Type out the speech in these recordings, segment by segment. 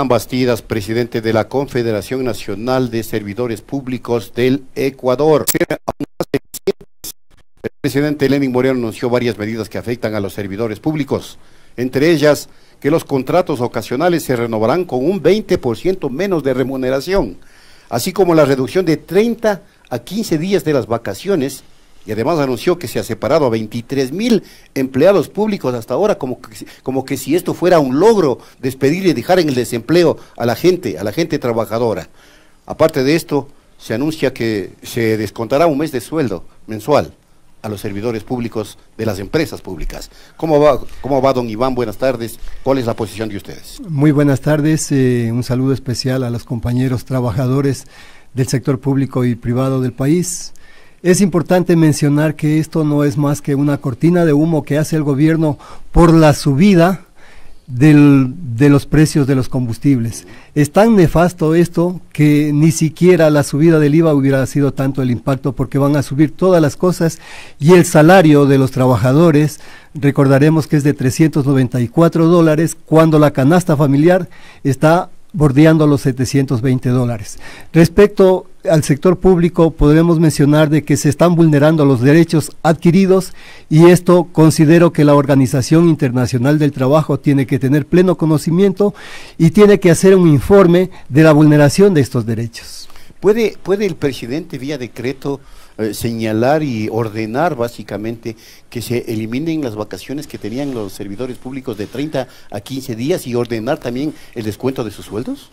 Bastidas, presidente de la Confederación Nacional de Servidores Públicos del Ecuador. El presidente Lenín Moreno anunció varias medidas que afectan a los servidores públicos, entre ellas que los contratos ocasionales se renovarán con un 20% menos de remuneración, así como la reducción de 30 a 15 días de las vacaciones, y además anunció que se ha separado a 23,000 empleados públicos hasta ahora, como que si esto fuera un logro, despedir y dejar en el desempleo a la gente trabajadora. Aparte de esto, se anuncia que se descontará un mes de sueldo mensual a los servidores públicos de las empresas públicas. ¿Cómo va, don Iván? Buenas tardes. ¿Cuál es la posición de ustedes? Muy buenas tardes. Un saludo especial a los compañeros trabajadores del sector público y privado del país. Es importante mencionar que esto no es más que una cortina de humo que hace el gobierno por la subida de los precios de los combustibles. Es tan nefasto esto que ni siquiera la subida del IVA hubiera sido tanto el impacto, porque van a subir todas las cosas y el salario de los trabajadores, recordaremos que es de $394, cuando la canasta familiar está bordeando los $720. Respecto al sector público, podremos mencionar de que se están vulnerando los derechos adquiridos, y esto considero que la Organización Internacional del Trabajo tiene que tener pleno conocimiento y tiene que hacer un informe de la vulneración de estos derechos. ¿Puede el presidente vía decreto señalar y ordenar básicamente que se eliminen las vacaciones que tenían los servidores públicos de 30 a 15 días y ordenar también el descuento de sus sueldos?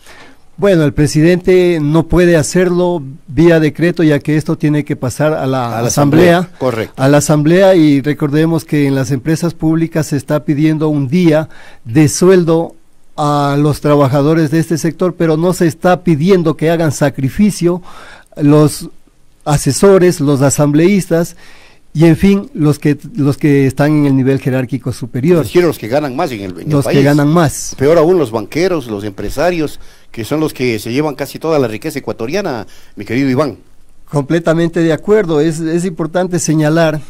Bueno, el presidente no puede hacerlo vía decreto, ya que esto tiene que pasar a la asamblea. Correcto. A la asamblea, y recordemos que en las empresas públicas se está pidiendo un día de sueldo a los trabajadores de este sector, pero no se está pidiendo que hagan sacrificio los asesores, los asambleístas y en fin, los que están en el nivel jerárquico superior. Es decir, los que ganan más en el país. Los que ganan más. Peor aún los banqueros, los empresarios, que son los que se llevan casi toda la riqueza ecuatoriana, mi querido Iván. Completamente de acuerdo. Es importante señalar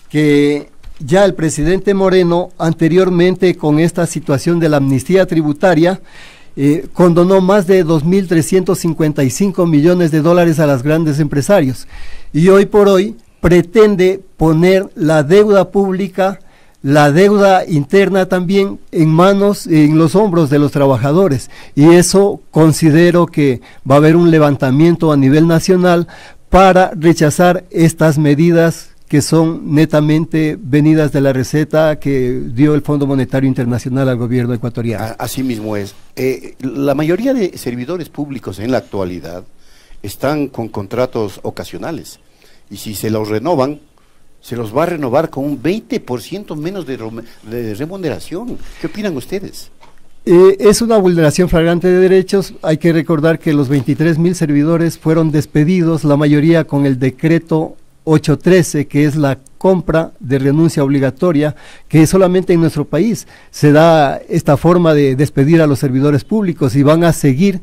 que ya el presidente Moreno, anteriormente con esta situación de la amnistía tributaria, condonó más de $2.355 millones a los grandes empresarios, y hoy por hoy pretende poner la deuda pública, la deuda interna también en los hombros de los trabajadores, y eso considero que va a haber un levantamiento a nivel nacional para rechazar estas medidas que son netamente venidas de la receta que dio el Fondo Monetario Internacional al gobierno ecuatoriano. Así mismo es. La mayoría de servidores públicos en la actualidad están con contratos ocasionales, y si se los renovan, se los va a renovar con un 20% menos de remuneración. ¿Qué opinan ustedes? Es una vulneración flagrante de derechos. Hay que recordar que los 23,000 servidores fueron despedidos, la mayoría con el decreto 813, que es la compra de renuncia obligatoria, que solamente en nuestro país se da esta forma de despedir a los servidores públicos, y van a seguir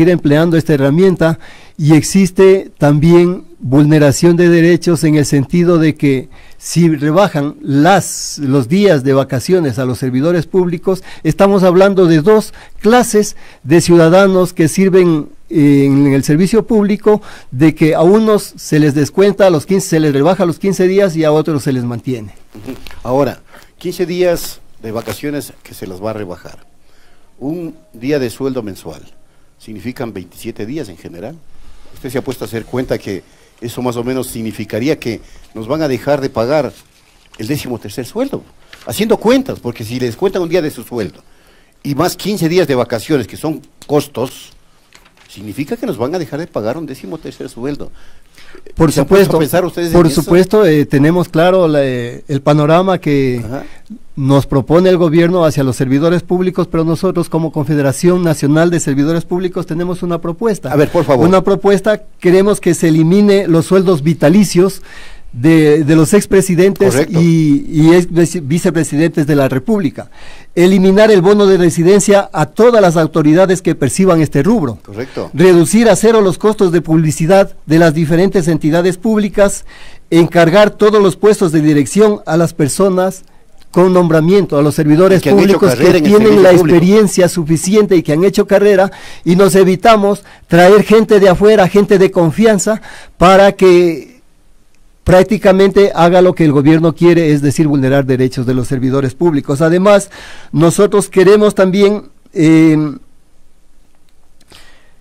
empleando esta herramienta. Y existe también vulneración de derechos en el sentido de que si rebajan los días de vacaciones a los servidores públicos, estamos hablando de dos clases de ciudadanos que sirven en el servicio público, de que a unos se les descuenta a los 15, se les rebaja a los 15 días y a otros se les mantiene. Ahora, 15 días de vacaciones que se las va a rebajar. Un día de sueldo mensual, significan 27 días en general. Usted se ha puesto a hacer cuenta que eso más o menos significaría que nos van a dejar de pagar el 13º sueldo, haciendo cuentas, porque si les cuentan un día de su sueldo y más 15 días de vacaciones, que son costos, significa que nos van a dejar de pagar un 13º sueldo. Por supuesto, tenemos claro el panorama que nos propone el gobierno hacia los servidores públicos, pero nosotros como Confederación Nacional de Servidores Públicos tenemos una propuesta. A ver, por favor. Una propuesta: queremos que se elimine los sueldos vitalicios de los expresidentes y ex vicepresidentes de la República, eliminar el bono de residencia a todas las autoridades que perciban este rubro, reducir a cero los costos de publicidad de las diferentes entidades públicas, encargar todos los puestos de dirección a las personas con nombramiento a los servidores públicos que tienen la experiencia suficiente y que han hecho carrera, y nos evitamos traer gente de afuera, gente de confianza, para que prácticamente haga lo que el gobierno quiere, es decir, vulnerar derechos de los servidores públicos. Además, nosotros queremos también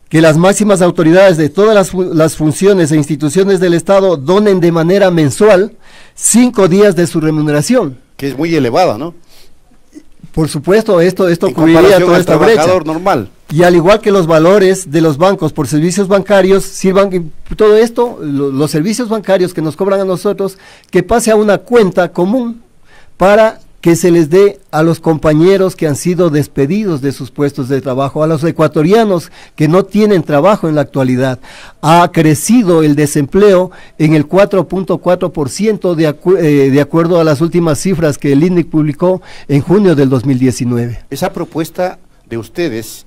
que las máximas autoridades de todas las funciones e instituciones del Estado donen de manera mensual 5 días de su remuneración. Que es muy elevada, ¿no? Por supuesto, esto cubriría toda esta brecha. Normal. Y al igual que los valores de los bancos por servicios bancarios, sirvan todo esto, los servicios bancarios que nos cobran a nosotros, que pase a una cuenta común para que se les dé a los compañeros que han sido despedidos de sus puestos de trabajo, a los ecuatorianos que no tienen trabajo en la actualidad. Ha crecido el desempleo en el 4.4% de acuerdo a las últimas cifras que el INDEC publicó en junio del 2019. Esa propuesta de ustedes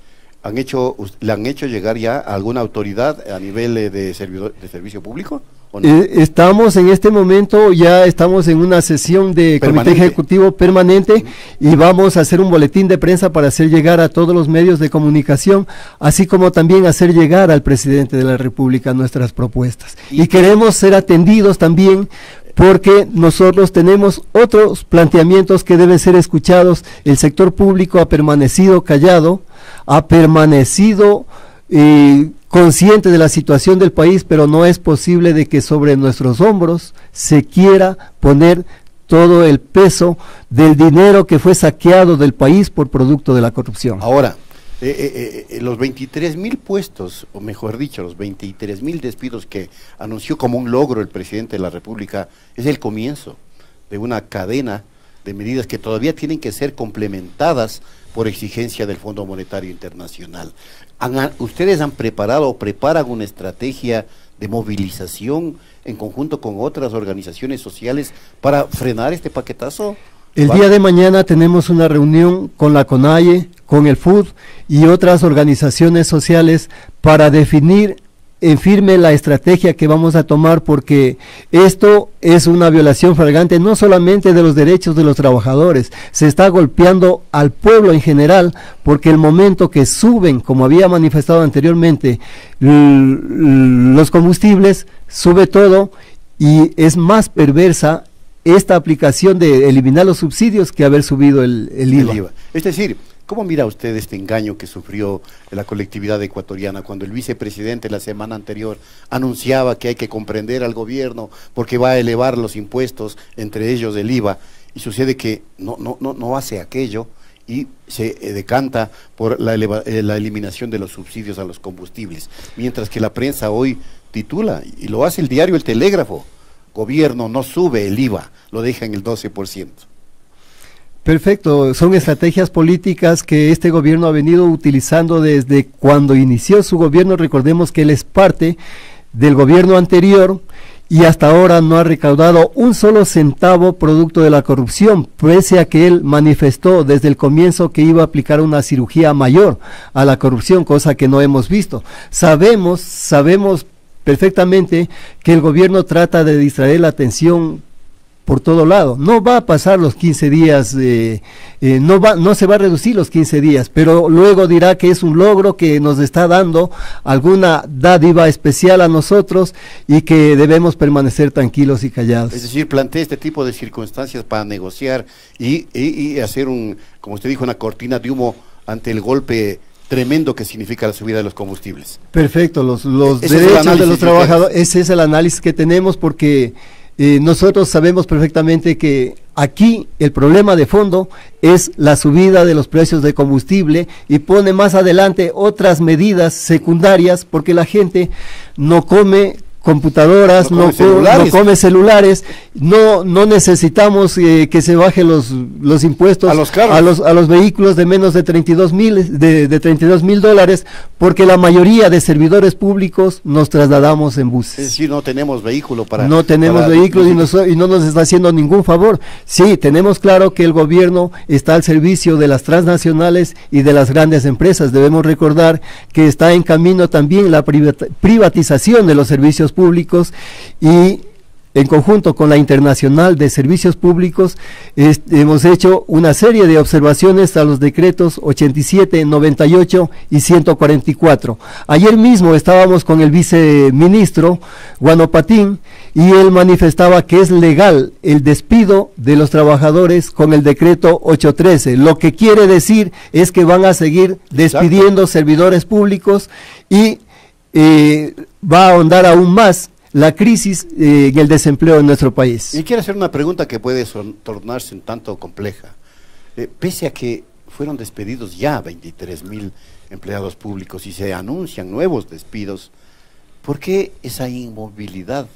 ¿le han hecho llegar ya a alguna autoridad a nivel de servicio público? ¿O no? Estamos en este momento, ya estamos en una sesión de comité ejecutivo permanente y vamos a hacer un boletín de prensa para hacer llegar a todos los medios de comunicación, así como también hacer llegar al presidente de la República nuestras propuestas. Y queremos ser atendidos también, porque nosotros tenemos otros planteamientos que deben ser escuchados. El sector público ha permanecido callado, ha permanecido consciente de la situación del país, pero no es posible de que sobre nuestros hombros se quiera poner todo el peso del dinero que fue saqueado del país por producto de la corrupción. Ahora, los 23.000 puestos, o mejor dicho, los 23.000 despidos que anunció como un logro el presidente de la República, es el comienzo de una cadena de medidas que todavía tienen que ser complementadas por exigencia del Fondo Monetario Internacional. ¿Ustedes han preparado o preparan una estrategia de movilización en conjunto con otras organizaciones sociales para frenar este paquetazo? El día de mañana tenemos una reunión con la CONAIE, con el FUD y otras organizaciones sociales para definir en firme la estrategia que vamos a tomar, porque esto es una violación flagrante no solamente de los derechos de los trabajadores, se está golpeando al pueblo en general, porque el momento que suben, como había manifestado anteriormente, los combustibles, sube todo, y es más perversa esta aplicación de eliminar los subsidios que haber subido el IVA. Es decir, ¿cómo mira usted este engaño que sufrió la colectividad ecuatoriana cuando el vicepresidente la semana anterior anunciaba que hay que comprender al gobierno porque va a elevar los impuestos, entre ellos el IVA, y sucede que no hace aquello y se decanta por la eliminación de los subsidios a los combustibles, mientras que la prensa hoy titula, y lo hace el diario El Telégrafo: gobierno no sube el IVA, lo deja en el 12%. Perfecto, son estrategias políticas que este gobierno ha venido utilizando desde cuando inició su gobierno. Recordemos que él es parte del gobierno anterior y hasta ahora no ha recaudado un solo centavo producto de la corrupción, pese a que él manifestó desde el comienzo que iba a aplicar una cirugía mayor a la corrupción, cosa que no hemos visto. Sabemos perfectamente que el gobierno trata de distraer la atención por todo lado. No va a pasar los 15 días, no se va a reducir los 15 días, pero luego dirá que es un logro, que nos está dando alguna dádiva especial a nosotros y que debemos permanecer tranquilos y callados. Es decir, plantea este tipo de circunstancias para negociar y hacer como usted dijo, una cortina de humo ante el golpe tremendo que significa la subida de los combustibles. Perfecto, los derechos de los trabajadores, ese es el análisis que tenemos, porque nosotros sabemos perfectamente que aquí el problema de fondo es la subida de los precios de combustible, y pone más adelante otras medidas secundarias, porque la gente no come computadoras, no come celulares, no necesitamos que se bajen los impuestos a los carros, a los vehículos de menos de 32.000 dólares, porque la mayoría de servidores públicos nos trasladamos en buses. Es decir, no tenemos vehículo para... No tenemos vehículos y no nos está haciendo ningún favor. Sí, tenemos claro que el gobierno está al servicio de las transnacionales y de las grandes empresas. Debemos recordar que está en camino también la privatización de los servicios públicos, y en conjunto con la Internacional de Servicios Públicos, hemos hecho una serie de observaciones a los decretos 87, 98 y 144. Ayer mismo estábamos con el viceministro Guanopatín y él manifestaba que es legal el despido de los trabajadores con el decreto 813. Lo que quiere decir es que van a seguir despidiendo servidores públicos y va a ahondar aún más la crisis y el desempleo en nuestro país. Y quiero hacer una pregunta que puede tornarse un tanto compleja. Pese a que fueron despedidos ya 23,000 empleados públicos y se anuncian nuevos despidos, ¿por qué esa inmovilidad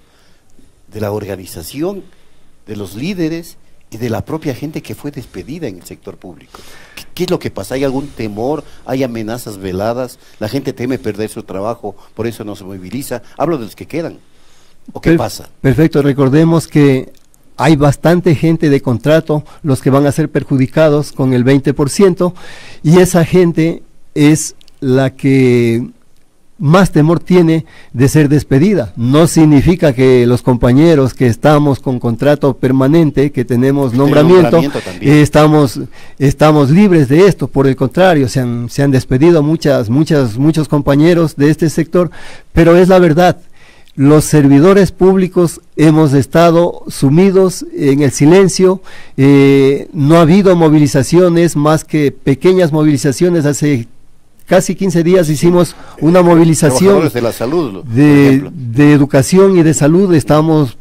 de la organización, de los líderes y de la propia gente que fue despedida en el sector público? ¿Qué es lo que pasa? ¿Hay algún temor? ¿Hay amenazas veladas? ¿La gente teme perder su trabajo, por eso no se moviliza? Hablo de los que quedan. ¿O qué pasa? Perfecto, recordemos que hay bastante gente de contrato, los que van a ser perjudicados con el 20%, y esa gente es la que más temor tiene de ser despedida. No significa que los compañeros que estamos con contrato permanente, que tenemos nombramiento estamos libres de esto. Por el contrario, se han despedido muchos compañeros de este sector, pero es la verdad. Los servidores públicos hemos estado sumidos en el silencio, no ha habido movilizaciones, más que pequeñas movilizaciones. Hace casi 15 días hicimos una movilización de la salud, de educación y de salud. Estamos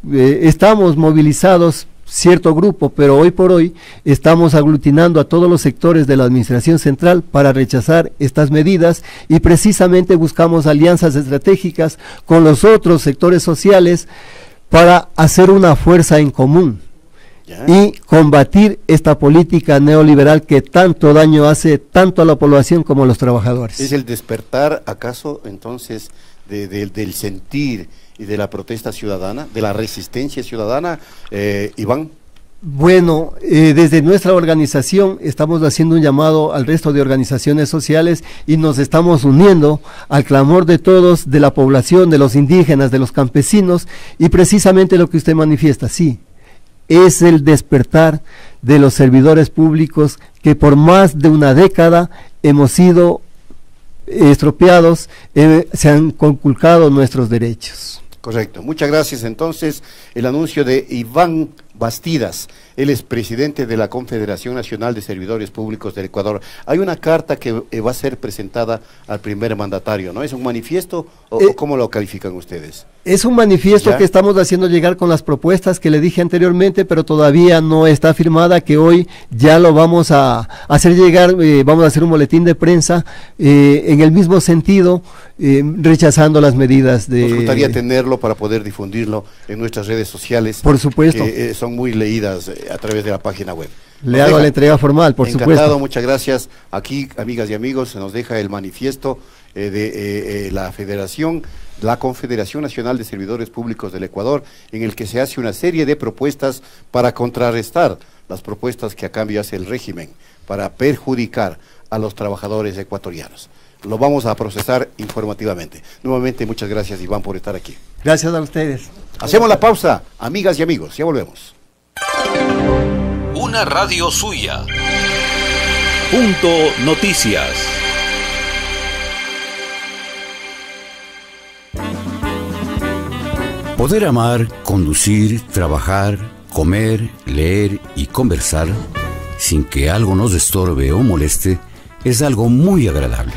movilizados cierto grupo, pero hoy por hoy estamos aglutinando a todos los sectores de la administración central para rechazar estas medidas, y precisamente buscamos alianzas estratégicas con los otros sectores sociales para hacer una fuerza en común y combatir esta política neoliberal que tanto daño hace tanto a la población como a los trabajadores. ¿Es el despertar acaso entonces del sentir y de la protesta ciudadana, de la resistencia ciudadana, Iván? Bueno, desde nuestra organización estamos haciendo un llamado al resto de organizaciones sociales y nos estamos uniendo al clamor de todos, de la población, de los indígenas, de los campesinos, y precisamente lo que usted manifiesta, sí, es el despertar de los servidores públicos que por más de una década hemos sido estropeados, se han conculcado nuestros derechos. Correcto, muchas gracias. Entonces, el anuncio de Iván Bastidas, él es presidente de la Confederación Nacional de Servidores Públicos del Ecuador. Hay una carta que va a ser presentada al primer mandatario, ¿no? ¿Es un manifiesto o cómo lo califican ustedes? Es un manifiesto que estamos haciendo llegar con las propuestas que le dije anteriormente, pero todavía no está firmada, que hoy ya lo vamos a hacer llegar, vamos a hacer un boletín de prensa en el mismo sentido, rechazando las medidas de... Nos gustaría tenerlo para poder difundirlo en nuestras redes sociales. Por supuesto. Que son muy leídas a través de la página web. Le hago la entrega formal, por supuesto. Encantado, muchas gracias. Aquí, amigas y amigos, se nos deja el manifiesto de la Confederación Nacional de Servidores Públicos del Ecuador, en el que se hace una serie de propuestas para contrarrestar las propuestas que a cambio hace el régimen para perjudicar a los trabajadores ecuatorianos. Lo vamos a procesar informativamente. Nuevamente, muchas gracias, Iván, por estar aquí. Gracias a ustedes. Hacemos la pausa, amigas y amigos, ya volvemos. Una radio suya. Punto Noticias. Poder amar, conducir, trabajar, comer, leer y conversar sin que algo nos estorbe o moleste es algo muy agradable.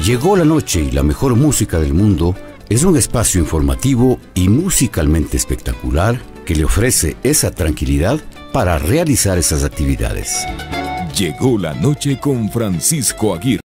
Llegó la noche y la mejor música del mundo es un espacio informativo y musicalmente espectacular que le ofrece esa tranquilidad para realizar esas actividades. Llegó la noche con Francisco Aguirre.